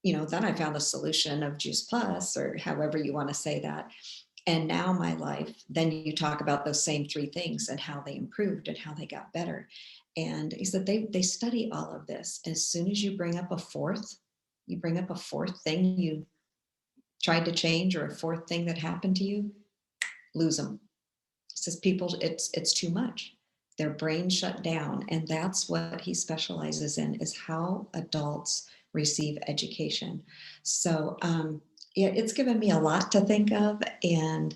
Then I found the solution of Juice Plus, or however you want to say that. And now my life, then you talk about those same 3 things and how they improved and how they got better. And he said they study all of this. As soon as you bring up a fourth thing you tried to change, or a 4th thing that happened to you, lose them. He says people, it's too much. Their brains shut down. And that's what he specializes in, is how adults receive education. So it's given me a lot to think of. And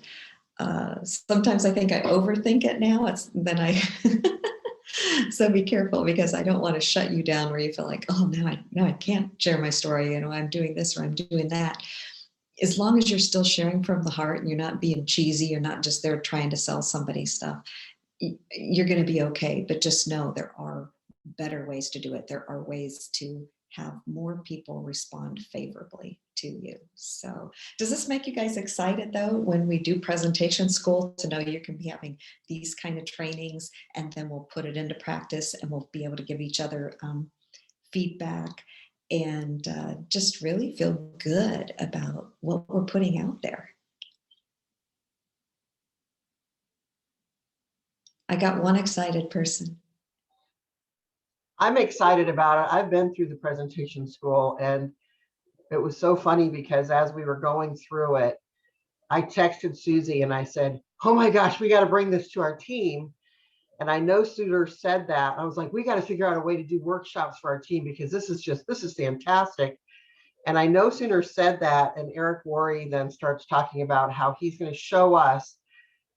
sometimes I think I overthink it now. So be careful, because I don't want to shut you down where you feel like, oh, no, I can't share my story. I'm doing this or I'm doing that. As long as you're still sharing from the heart and you're not being cheesy, you're not just there trying to sell somebody stuff, you're going to be okay. But just know there are better ways to do it. There are ways to have more people respond favorably to you. So does this make you guys excited, though, when we do presentation school, to know you can be having these kind of trainings, and then we'll put it into practice, and we'll be able to give each other feedback, and just really feel good about what we're putting out there. I got one excited person. I'm excited about it. I've been through the presentation school, and it was so funny because as we were going through it, I texted Susie and I said, oh my gosh, we got to bring this to our team. And I no sooner said that, I was like, we got to figure out a way to do workshops for our team, because this is fantastic. And I no sooner said that, and Eric Worre then starts talking about how he's going to show us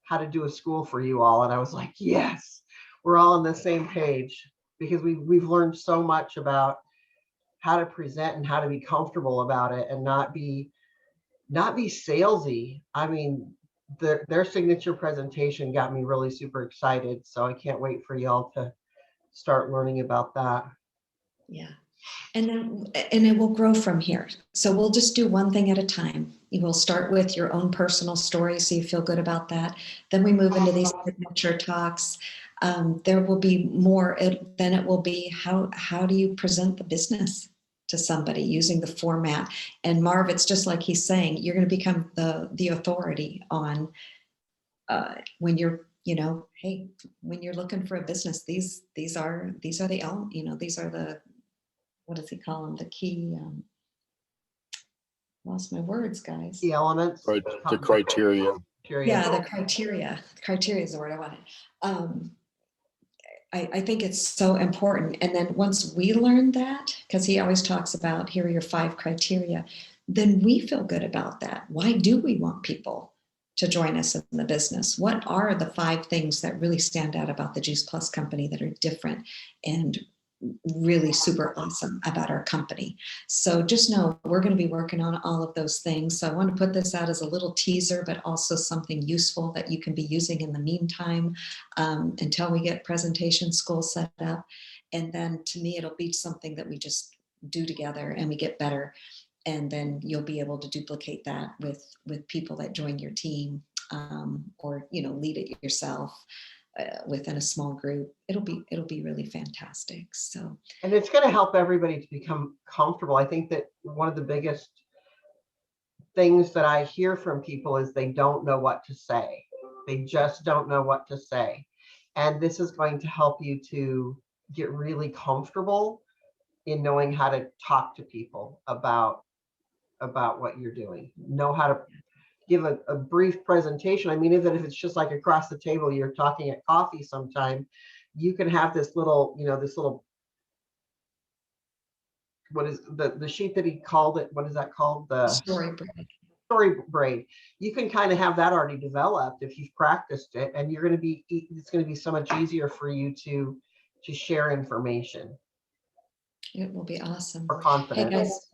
how to do a school for you all. And I was like, yes, we're all on the same page, because we've learned so much about how to present and how to be comfortable about it, and not be salesy. I mean, their signature presentation got me really super excited. So I can't wait for y'all to start learning about that. Yeah. And it will grow from here. So we'll just do one thing at a time. You will start with your own personal story, so you feel good about that. Then we move into these signature talks. There will be more. Then it will be how do you present the business to somebody using the format. And Marv, it's just like he's saying, you're going to become the authority on when you're, hey, when you're looking for a business, these are the these are the, what does he call them? The key, lost my words, guys. Key elements. Right, the criteria. Yeah, the criteria. Criteria is the word I wanted. I think it's so important. And then once we learn that, because he always talks about, here are your 5 criteria, then we feel good about that. Why do we want people to join us in the business? What are the 5 things that really stand out about the Juice Plus company that are different and really super awesome about our company? So just know we're going to be working on all of those things. So I want to put this out as a little teaser, but also something useful that you can be using in the meantime until we get presentation school set up. And then to me, it'll be something that we just do together and we get better. And then you'll be able to duplicate that with people that join your team, or lead it yourself. Within a small group, it'll be really fantastic. So, and it's going to help everybody to become comfortable. I think that one of the biggest things that I hear from people is they don't know what to say. They just don't know what to say. And this is going to help you to get really comfortable in knowing how to talk to people about what you're doing. Know how to give a brief presentation. I mean, even if it's just like across the table, you're talking at coffee sometime, you can have this little, what is the sheet that he called it? What is that called? The Story Braid. Story Braid. You can kind of have that already developed if you've practiced it, and you're going to be, it's going to be so much easier for you to share information. It will be awesome. Or Hey confident. guys,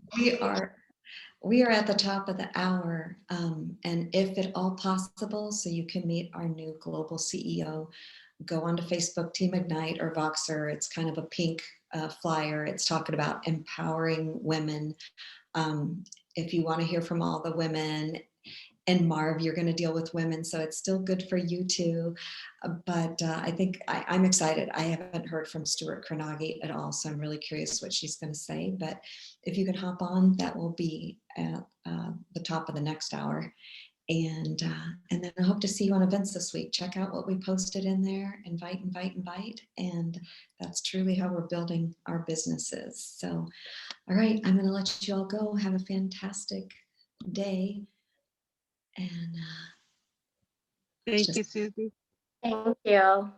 we are at the top of the hour, and if at all possible, so you can meet our new global CEO, go onto Facebook, Team Ignite or Voxer. It's kind of a pink flyer. It's talking about empowering women. If you want to hear from all the women, and Marv, you're going to deal with women, so it's still good for you too. But I think I'm excited. I haven't heard from Stuart Kranagi at all, so I'm really curious what she's going to say. But if you can hop on, that will be at the top of the next hour. And then I hope to see you on events this week. Check out what we posted in there. Invite, invite, invite. And that's truly how we're building our businesses. So, all right, I'm going to let you all go. Have a fantastic day. And Thank you, Susie. Thank you.